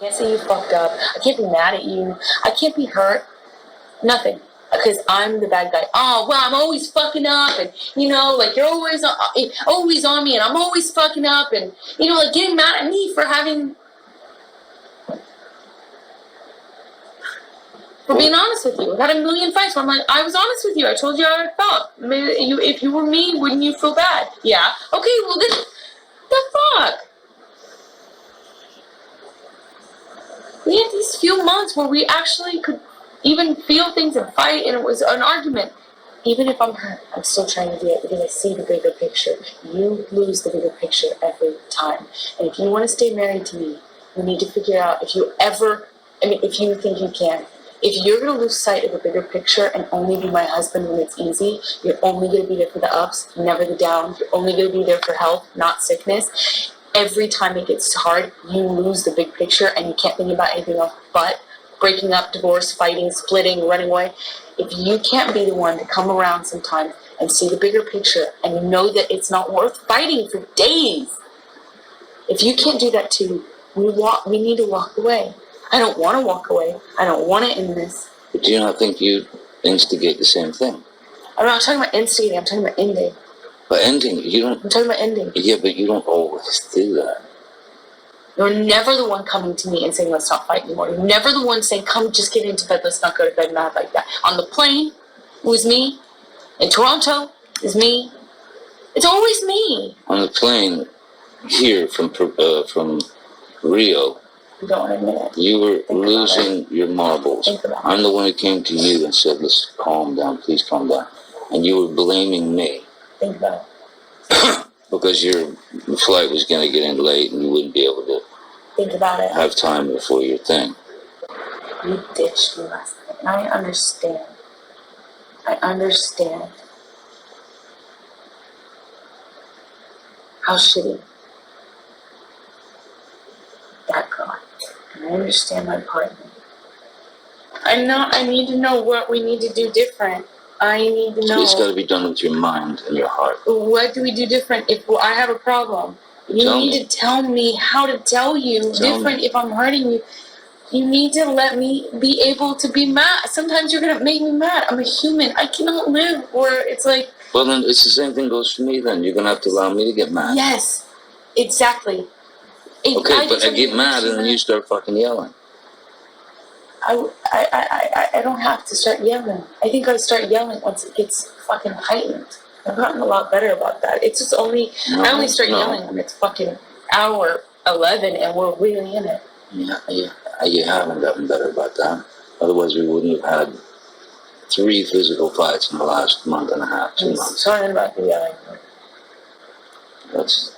can't say you fucked up. I can't be mad at you. I can't be hurt. Nothing. Because I'm the bad guy. Oh, well, I'm always fucking up. And, you know, like, you're always on me. And I'm always fucking up. And, you know, like, getting mad at me for being honest with you. I've had a million fights where I'm like, I was honest with you. I told you how I felt. Maybe if you were me, wouldn't you feel bad? Yeah. Okay, well, then, the fuck? We had these few months where we actually could even feel things and fight, and it was an argument. Even if I'm hurt, I'm still trying to do it because I see the bigger picture. You lose the bigger picture every time. And if you want to stay married to me, you need to figure out if you think you can. If you're going to lose sight of the bigger picture and only be my husband when it's easy, you're only going to be there for the ups, never the downs. You're only going to be there for health, not sickness. Every time it gets hard, you lose the big picture and you can't think about anything else but breaking up, divorce, fighting, splitting, running away. If you can't be the one to come around sometimes and see the bigger picture and know that it's not worth fighting for days, if you can't do that too, we need to walk away. I don't want to walk away. I don't want to end this. But do you not think you instigate the same thing? I'm not talking about instigating, I'm talking about ending. But ending, you don't... I'm talking about ending. Yeah, but you don't always do that. You're never the one coming to me and saying, let's not fight anymore. You're never the one saying, come, just get into bed, let's not go to bed, not like that. On the plane, it was me. In Toronto, it was me. It's always me. On the plane here from Rio, You don't want to admit it. you were losing your marbles. I'm the one who came to you and said, let's calm down, please calm down. And you were blaming me. Think about it. Because your flight was going to get in late and you wouldn't be able to think about it. Have time before your thing. You ditched me last night. And I understand. I understand how shitty that got. And I understand my partner. I need to know what we need to do different. I need to know. It's got to be done with your mind and your heart. What do we do different if I have a problem? You need to tell me how to tell you different if I'm hurting you. You need to let me be able to be mad. Sometimes you're going to make me mad. I'm a human. I cannot live where it's like... Well, then it's the same thing goes for me then. You're going to have to allow me to get mad. Yes, exactly. Okay, but I get mad and then you start fucking yelling. I don't have to start yelling. I think I start yelling once it gets fucking heightened. I've gotten a lot better about that. It's just I only start yelling when it's fucking hour 11 and we're really in it. Yeah, you haven't gotten better about that. Otherwise we wouldn't have had 3 physical fights in the last month and a half, 2 months. Sorry about the yelling. Let's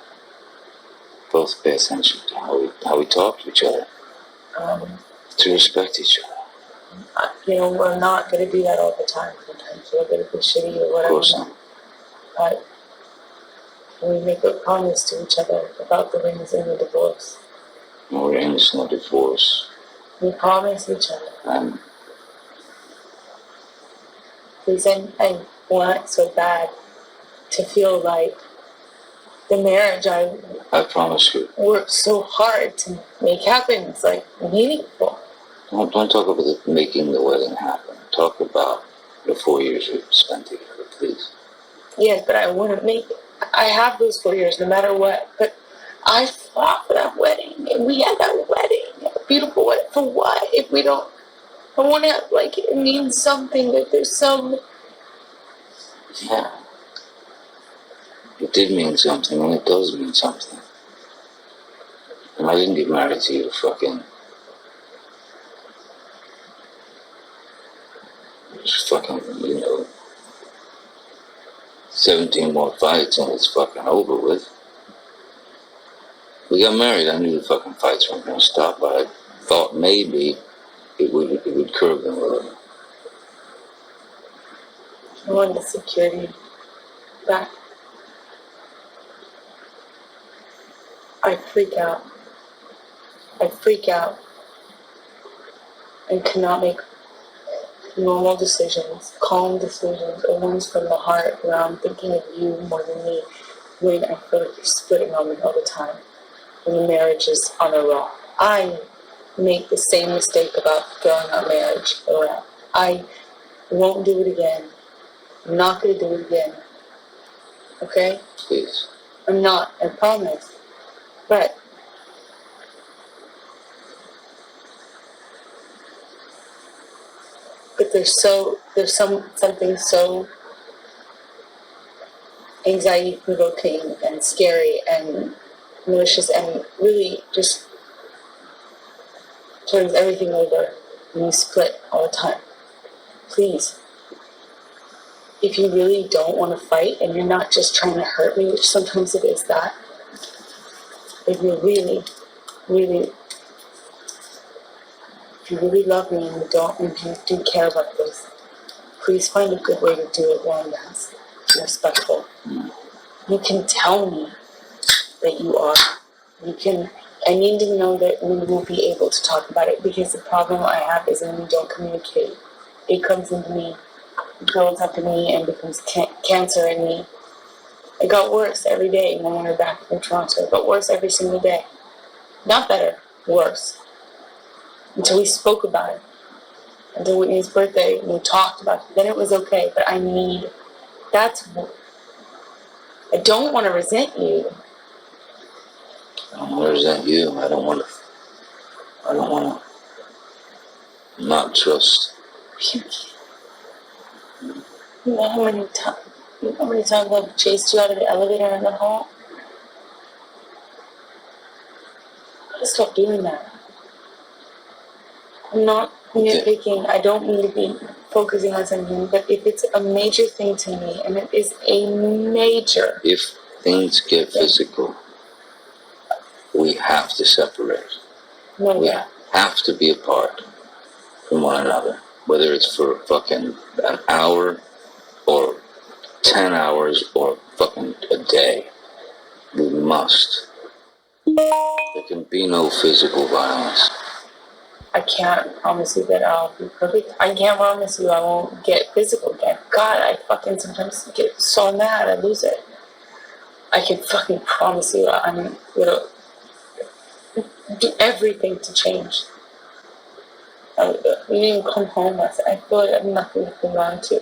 both pay attention to how we talk to each other. To respect each other. We're not going to do that all the time. Sometimes we're going to be shitty or whatever. Of course not. But we make a promise to each other about the rings in the divorce. No rings, no divorce. We promise each other. Because I want so bad to feel like the marriage I promise you. Worked so hard to make happen. It's like meaningful. Don't talk about making the wedding happen. Talk about the 4 years we've spent together, please. Yes, but I have those 4 years no matter what. But I fought for that wedding. And we had that wedding. A beautiful wedding. For what? If we don't... I want to, it means something. That there's some... Yeah. It did mean something, and it does mean something. And I didn't get married to you fucking... Just fucking, 17 more fights and it's fucking over with. We got married, I knew the fucking fights weren't going to stop, but I thought maybe it would curb them a little. I wanted the security back. I freak out. And cannot make normal decisions, calm decisions, or ones from the heart where I'm thinking of you more than me, when I feel like you're splitting on me all the time, when the marriage is on a rock. I make the same mistake about throwing our marriage around. I won't do it again. I'm not going to do it again. Okay? Please. I'm not, I promise. But there's something so anxiety provoking and scary and malicious and really just turns everything over when you split all the time. Please. If you really don't want to fight and you're not just trying to hurt me, which sometimes it is that, if you really, really, if you really love me and you do care about this, please find a good way to do it one that's respectful. You can tell me that you are. I need to know that we will be able to talk about it, because the problem I have is when we don't communicate. It comes into me, it builds up in me, and becomes cancer in me. It got worse every day when we were back in Toronto. It got worse every single day. Not better, worse. Until we spoke about it. Until Whitney's birthday, and we talked about it. Then it was okay, but I don't want to resent you. I don't want to resent you. I don't want to not trust. You know how many times I've chased you out of the elevator in the hall? Just stop doing that. I'm not nitpicking. I don't mean to be focusing on something, but if it's a major thing to me, and it is a major... If things get physical, we have to separate. No, we have to be apart from one another. Whether it's for fucking an hour or 10 hours or fucking a day. We must. There can be no physical violence. I can't promise you that I'll be perfect. I can't promise you I won't get physical again. God, I fucking sometimes get so mad I lose it. I can fucking promise you I'm gonna do everything to change. We didn't even come home. I feel like I have nothing to cling on to.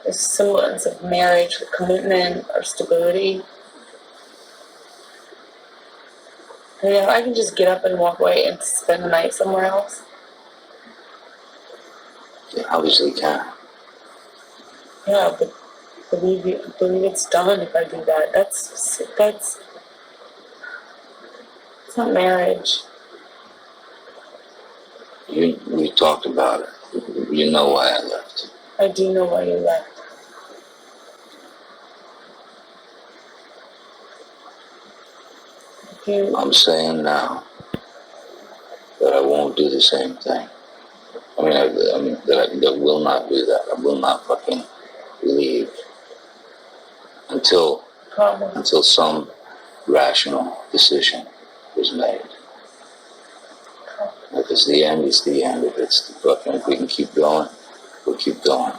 There's a semblance of marriage or commitment or stability. And if I can just get up and walk away and spend the night somewhere else. You obviously can. Yeah, but believe it's done if I do that. That's it's not marriage. We talked about it. You know why I left. I do know why you left. I'm saying now that I won't do the same thing. I mean that will not do that. I will not fucking leave until some rational decision is made. If it's the end, it's the end. If it's the fucking, if we can keep going, we'll keep going.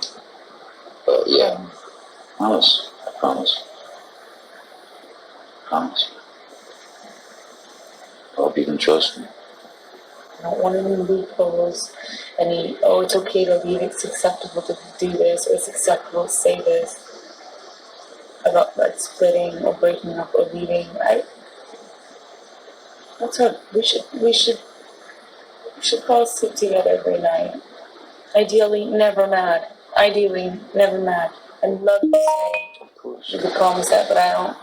Yeah. Promise. I promise. Promise. I hope you can trust me. I don't want any loopholes, it's okay to leave, it's acceptable to do this, or it's acceptable to say this about like splitting or breaking up or leaving. That's what we should fall asleep together every night. Ideally, never mad. I'd love to say you could promise that, but I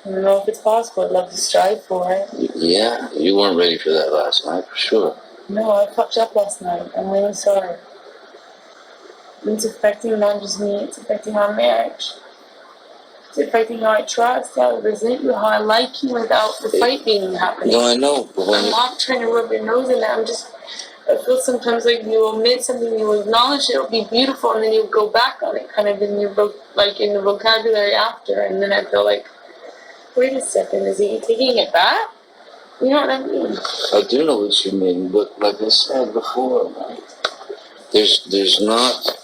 don't know if it's possible. I'd love to strive for it. Yeah, you weren't ready for that last night, for sure. No, I fucked up last night. I'm really sorry. It's affecting not just me, it's affecting our marriage. It's affecting how I trust, how I resent you, how I like you without the fight being happening. No, I know. But I'm not trying to rub your nose in it. I feel sometimes like you omit something, you acknowledge it, it'll be beautiful, and then you go back on it, kind of in your in the vocabulary after, and then I feel like, wait a second, is he taking it back? You know what I mean? I do know what you mean, but like I said before, right? There's not.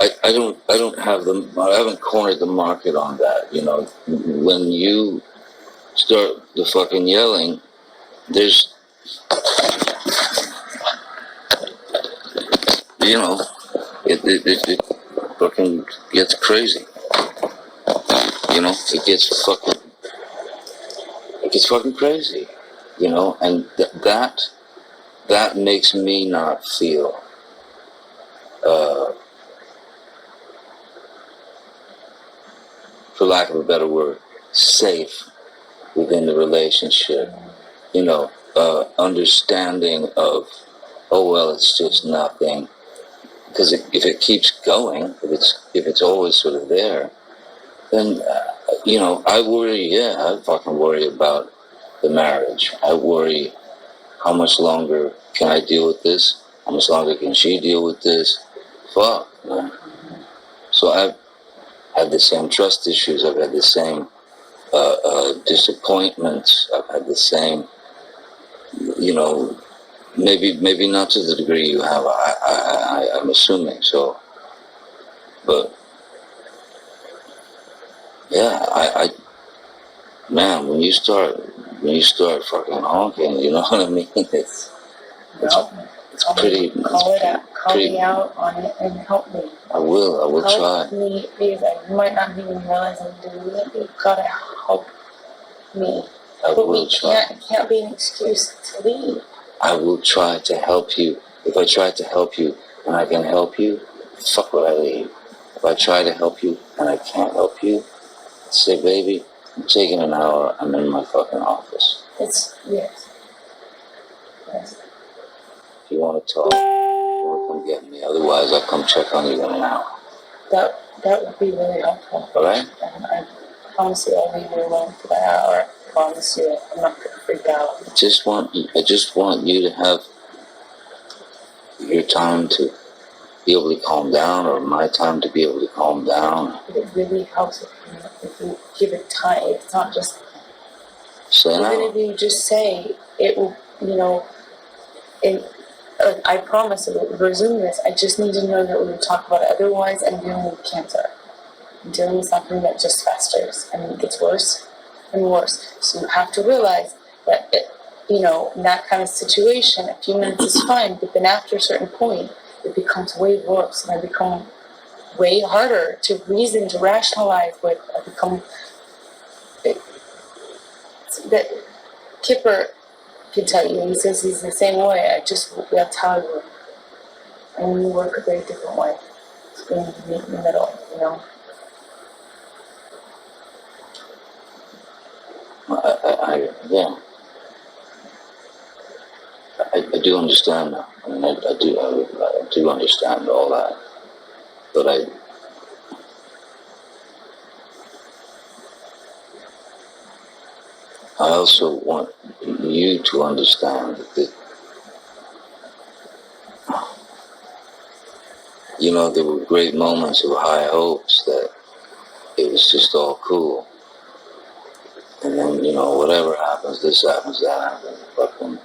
I haven't cornered the market on that. You know, when you start the fucking yelling, there's, you know, it fucking gets crazy. You know, it gets fucking crazy. You know, and that makes me not feel, for lack of a better word, safe within the relationship. You know, understanding of, oh well, it's just nothing. Because if it keeps going, if it's always sort of there, then you know, I worry. Yeah, I fucking worry about the marriage. I worry, how much longer can I deal with this? How much longer can she deal with this? Fuck, man. So I've had the same trust issues. I've had the same disappointments. I've had the same, you know, maybe not to the degree you have. I'm assuming so, but yeah, man, when you start fucking honking, you know what I mean? It's pretty. Call me out on it and help me. I will try. Help me, because I might not even realize I'm doing it. You've got to help me. I will try. It can't be an excuse to leave. I will try to help you. If I try to help you and I can help you, fuck would I leave? If I try to help you and I can't help you, say, baby, I'm taking an hour. I'm in my fucking office. Yes. If you want to talk, you want to come get me. Otherwise, I'll come check on you in an hour. That would be really helpful. All right? And I promise you I'll leave you alone for that hour. I promise you I'm not going to freak out. I just want you to have your time to be able to calm down, or my time to be able to calm down. It really helps if you give it time. It's not just... Even if you just say, it will, you know, I promise it will resume this. I just need to know that we will talk about it. Otherwise, I'm dealing with cancer. I'm dealing with something that just festers and it gets worse and worse. So you have to realize that, you know, in that kind of situation, a few minutes is fine, but then after a certain point, it becomes way worse, and I become way harder to reason, to rationalize with. I become... that Kipper can tell you, he says he's the same way. That's how I work. And we work a very different way. It's going to meet in the middle, you know? I do understand that. I mean, I do understand all that. But I also want you to understand that, you know, there were great moments of high hopes that it was just all cool. And then, you know, whatever happens, this happens, that happens, fucking,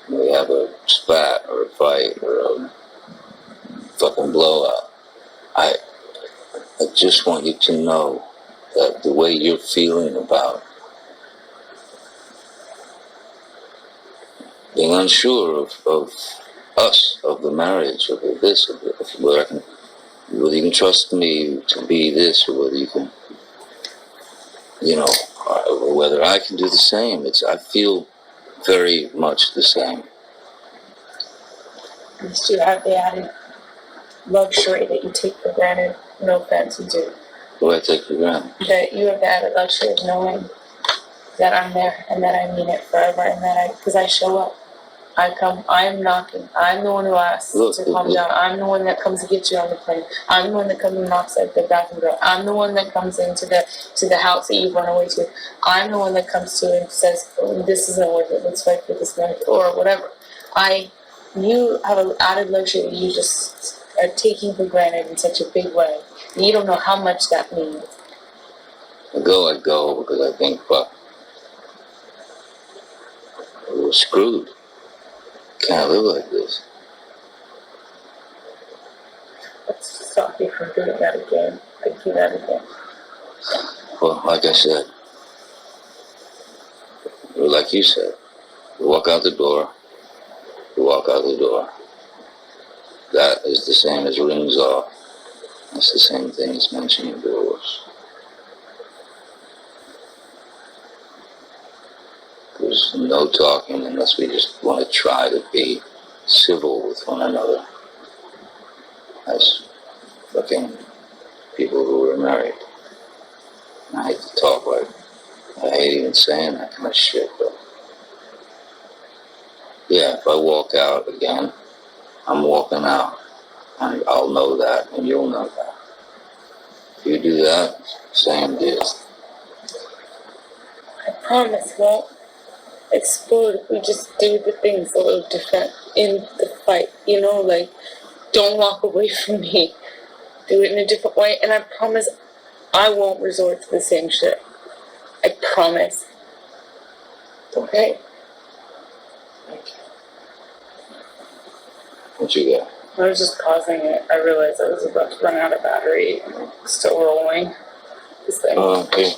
we have a spat or a fight or a fucking blowout. I just want you to know that the way you're feeling about being unsure of us, of the marriage, of this, of whether you can trust me to be this, or whether you can, you know, or whether I can do the same. I feel very much the same. You still have the added luxury that you take for granted. No offense, you do. What do I take for granted? That you have the added luxury of knowing that I'm there and that I mean it forever, and that because I show up. I come, I'm knocking. I'm the one who asks to calm down. I'm the one that comes to get you on the plane. I'm the one that comes and knocks at the bathroom door. I'm the one that comes into the house that you've run away to. I'm the one that comes to and says, oh, this isn't worth it. Let's fight for this marriage, or whatever. You have an added luxury that you just are taking for granted in such a big way. And you don't know how much that means. I go because I think, fuck, we're screwed. Can't live like this. Let's stop you from doing that again. I do that again. Well, like I said, or like you said, You walk out the door. You walk out the door. That is the same as rings off. That's the same thing as mentioning divorce. There's no talking unless we just want to try to be civil with one another as fucking people who are married. And I hate to talk like, I hate even saying that kind of shit, but yeah, if I walk out again, I'm walking out. And I'll know that, and you'll know that. If you do that, same deal. I promise won't explode if we just do the things a little different in the fight. You know, like, don't walk away from me. Do it in a different way, and I promise I won't resort to the same shit. I promise. Okay? What you got? I was just pausing it. I realized I was about to run out of battery. Still rolling. This thing. Okay.